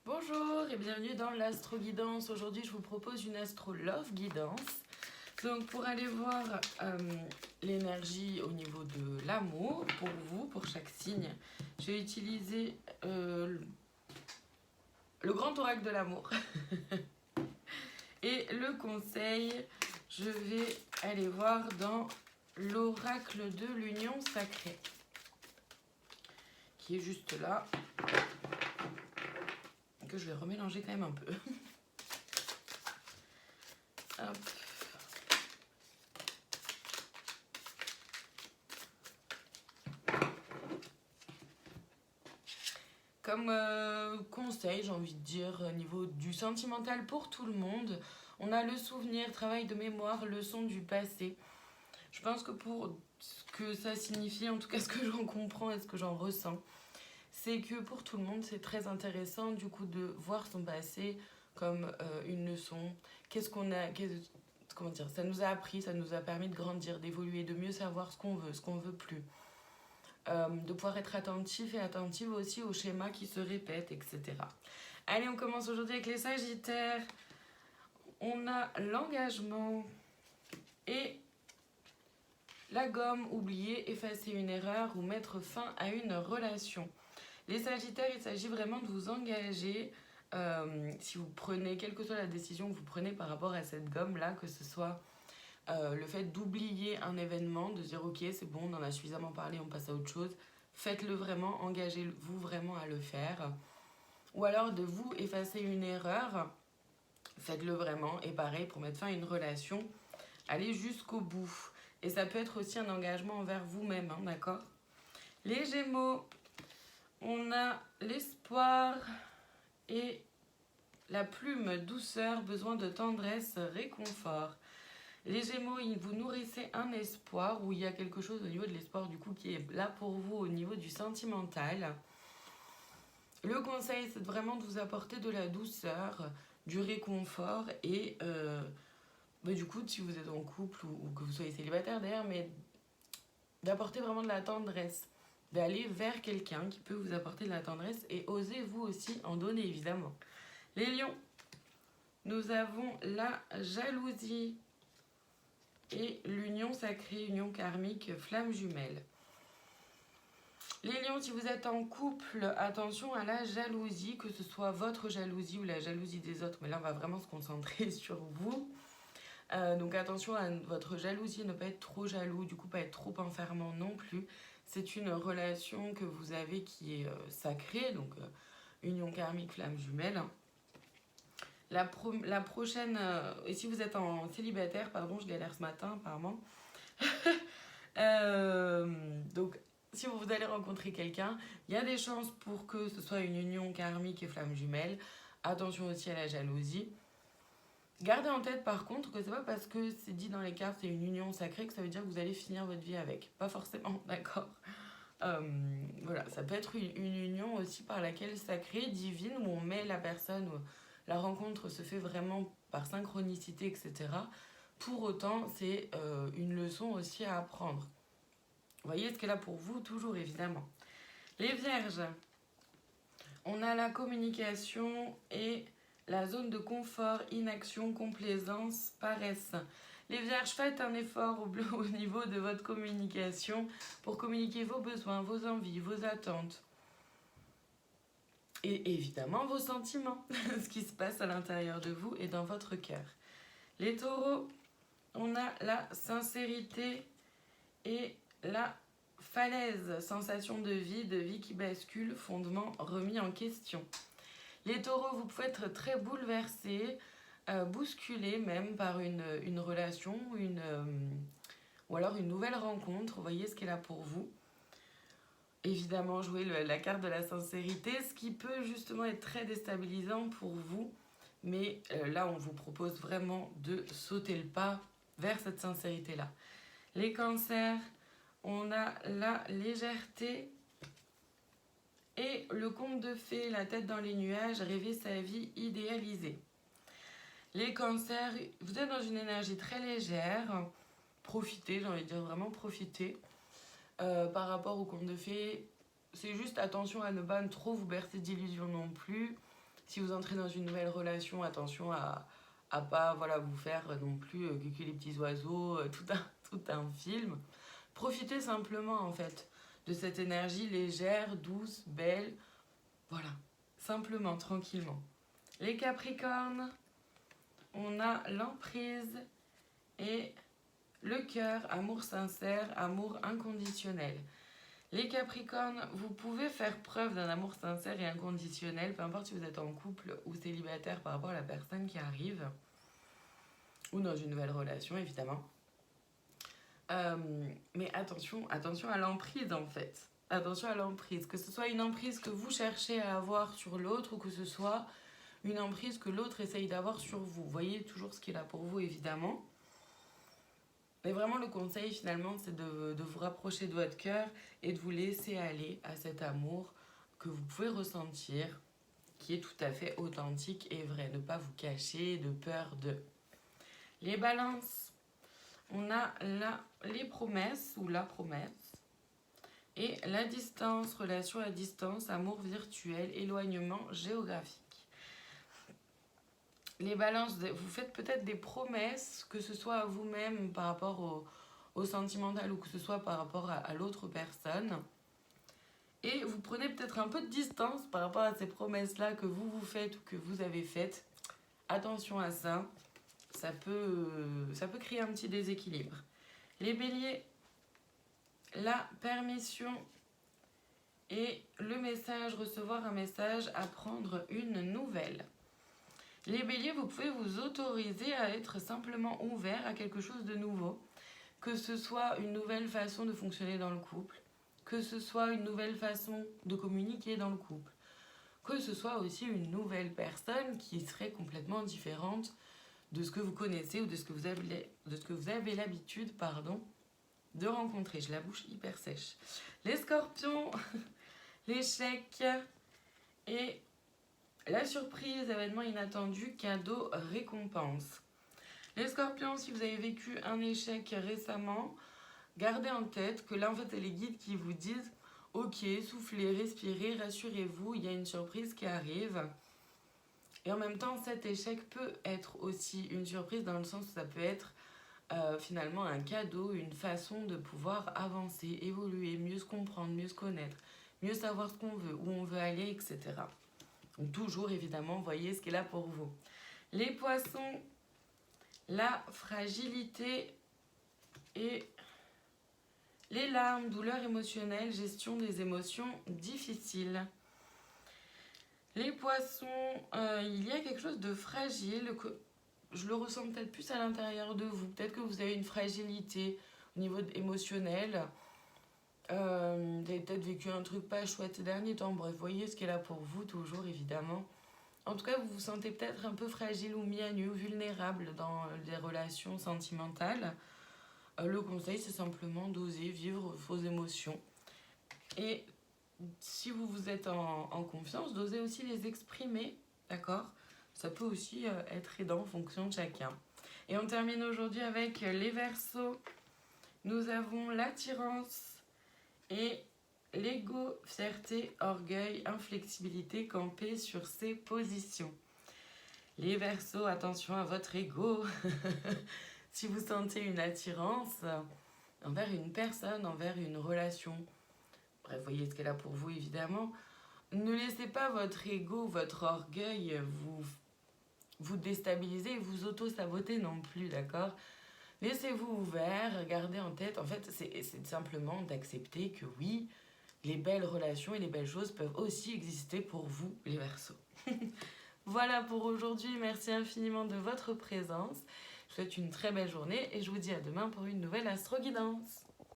Bonjour et bienvenue dans l'Astro Guidance. Aujourd'hui, je vous propose une Astro Love Guidance. Donc, pour aller voir l'énergie au niveau de l'amour, pour vous, pour chaque signe, je vais utiliser le grand oracle de l'amour. Et le conseil, je vais aller voir dans l'oracle de l'union sacrée, qui est juste là, que je vais remélanger quand même un peu. Hop. Comme conseil, j'ai envie de dire, au niveau du sentimental pour tout le monde, on a le souvenir, travail de mémoire, leçon du passé. Je pense que pour ce que ça signifie, en tout cas ce que j'en comprends et ce que j'en ressens, c'est que pour tout le monde, c'est très intéressant du coup de voir son passé comme une leçon. Comment dire, ça nous a appris, ça nous a permis de grandir, d'évoluer, de mieux savoir ce qu'on veut plus. De pouvoir être attentif et attentive aussi aux schémas qui se répètent, etc. Allez, on commence aujourd'hui avec les Sagittaires. On a l'engagement et la gomme, oublier, effacer une erreur ou mettre fin à une relation. Les Sagittaires, il s'agit vraiment de vous engager. Si vous prenez, quelle que soit la décision que vous prenez par rapport à cette gomme-là, que ce soit le fait d'oublier un événement, de dire ok c'est bon, on en a suffisamment parlé, on passe à autre chose, faites-le vraiment, engagez-vous vraiment à le faire. Ou alors de vous effacer une erreur, faites-le vraiment, et pareil pour mettre fin à une relation, allez jusqu'au bout. Et ça peut être aussi un engagement envers vous-même, hein, d'accord? Les Gémeaux, on a l'espoir et la plume, douceur, besoin de tendresse, réconfort. Les Gémeaux, vous nourrissez un espoir, où il y a quelque chose au niveau de l'espoir du coup qui est là pour vous au niveau du sentimental. Le conseil, c'est vraiment de vous apporter de la douceur, du réconfort et du coup, si vous êtes en couple ou que vous soyez célibataire d'ailleurs, mais d'apporter vraiment de la tendresse, d'aller vers quelqu'un qui peut vous apporter de la tendresse et osez vous aussi en donner évidemment. Les Lions, nous avons la jalousie et l'union sacrée, union karmique, flamme jumelle. Les lions, si vous êtes en couple, attention à la jalousie, que ce soit votre jalousie ou la jalousie des autres, mais là on va vraiment se concentrer sur vous. Donc attention à votre jalousie, ne pas être trop jaloux, du coup pas être trop enfermant non plus. C'est une relation que vous avez qui est sacrée, donc union karmique, flamme jumelle. La prochaine, et si vous êtes en célibataire, pardon, je galère ce matin apparemment. Donc, si vous allez rencontrer quelqu'un, il y a des chances pour que ce soit une union karmique et flamme jumelle. Attention aussi à la jalousie. Gardez en tête par contre que c'est pas parce que c'est dit dans les cartes c'est une union sacrée que ça veut dire que vous allez finir votre vie avec. Pas forcément, d'accord. Voilà, ça peut être une union aussi par laquelle sacrée, divine, où on met la personne, où la rencontre se fait vraiment par synchronicité, etc. Pour autant, c'est une leçon aussi à apprendre. Vous voyez ce qu'elle a pour vous, toujours évidemment. Les Vierges, on a la communication et la zone de confort, inaction, complaisance, paresse. Les Vierges, faites un effort au niveau de votre communication pour communiquer vos besoins, vos envies, vos attentes. Et évidemment vos sentiments, ce qui se passe à l'intérieur de vous et dans votre cœur. Les Taureaux, on a la sincérité et la falaise, sensation de vie qui bascule, fondement remis en question. Les Taureaux, vous pouvez être très bouleversés, bousculés même par une relation, ou alors une nouvelle rencontre. Vous voyez ce qu'elle a pour vous. Évidemment, jouer la carte de la sincérité, ce qui peut justement être très déstabilisant pour vous. Mais là, on vous propose vraiment de sauter le pas vers cette sincérité-là. Les Cancers, on a la légèreté et le conte de fées, la tête dans les nuages, rêver sa vie idéalisée. Les Cancers, vous êtes dans une énergie très légère. Profitez, j'ai envie de dire vraiment profitez. Par rapport au conte de fées, c'est juste attention à ne pas trop vous bercer d'illusions non plus. Si vous entrez dans une nouvelle relation, attention à pas voilà, vous faire non plus que les petits oiseaux, tout un film. Profitez simplement en fait de cette énergie légère, douce, belle. Voilà, simplement, tranquillement. Les Capricornes, on a l'emprise et le cœur, amour sincère, amour inconditionnel. Les Capricornes, vous pouvez faire preuve d'un amour sincère et inconditionnel, peu importe si vous êtes en couple ou célibataire par rapport à la personne qui arrive, ou dans une nouvelle relation évidemment. Mais attention à l'emprise en fait. Attention à l'emprise, que ce soit une emprise que vous cherchez à avoir sur l'autre ou que ce soit une emprise que l'autre essaye d'avoir sur vous. Voyez toujours ce qu'il a pour vous évidemment. Mais vraiment, le conseil, finalement, c'est de vous rapprocher de votre cœur et de vous laisser aller à cet amour que vous pouvez ressentir, qui est tout à fait authentique et vrai. Ne pas vous cacher de peur de. Les balances, on a les promesses ou la promesse et la distance, relation à distance, amour virtuel, éloignement géographique. Les balances, vous faites peut-être des promesses, que ce soit à vous-même par rapport au sentimental ou que ce soit par rapport à l'autre personne. Et vous prenez peut-être un peu de distance par rapport à ces promesses-là que vous vous faites ou que vous avez faites. Attention à ça, ça peut créer un petit déséquilibre. Les béliers, la permission et le message, recevoir un message, apprendre une nouvelle. Les béliers, vous pouvez vous autoriser à être simplement ouvert à quelque chose de nouveau, que ce soit une nouvelle façon de fonctionner dans le couple, que ce soit une nouvelle façon de communiquer dans le couple, que ce soit aussi une nouvelle personne qui serait complètement différente de ce que vous connaissez ou de ce que vous avez l'habitude de rencontrer. J'ai la bouche hyper sèche. Les scorpions, l'échec et la surprise, événement inattendu, cadeau, récompense. Les scorpions, si vous avez vécu un échec récemment, gardez en tête que là, en fait, c'est les guides qui vous disent « Ok, soufflez, respirez, rassurez-vous, il y a une surprise qui arrive. » Et en même temps, cet échec peut être aussi une surprise dans le sens où ça peut être finalement un cadeau, une façon de pouvoir avancer, évoluer, mieux se comprendre, mieux se connaître, mieux savoir ce qu'on veut, où on veut aller, etc. Donc toujours, évidemment, voyez ce qui est là pour vous. Les poissons, la fragilité et les larmes, douleurs émotionnelles, gestion des émotions difficiles. Les poissons, il y a quelque chose de fragile, que je le ressens peut-être plus à l'intérieur de vous. Peut-être que vous avez une fragilité au niveau émotionnel. Vous avez peut-être vécu un truc pas chouette ces derniers temps. Bref, voyez ce qui est là pour vous, toujours évidemment. En tout cas, vous vous sentez peut-être un peu fragile ou mis à nu, ou vulnérable dans les relations sentimentales. Le conseil, c'est simplement d'oser vivre vos émotions. Et si vous êtes en confiance, d'oser aussi les exprimer, d'accord ? Ça peut aussi être aidant en fonction de chacun. Et on termine aujourd'hui avec les Verseaux. Nous avons l'attirance et l'ego, fierté, orgueil, inflexibilité, camper sur ses positions. Les Verseaux, attention à votre ego. Si vous sentez une attirance envers une personne, envers une relation, bref, voyez ce qu'elle a pour vous évidemment, ne laissez pas votre ego, votre orgueil vous déstabiliser et vous auto-saboter non plus, d'accord ? Laissez-vous ouvert, gardez en tête, en fait, c'est simplement d'accepter que oui, les belles relations et les belles choses peuvent aussi exister pour vous, les Verseaux. Voilà pour aujourd'hui, merci infiniment de votre présence. Je vous souhaite une très belle journée et je vous dis à demain pour une nouvelle Astro Guidance.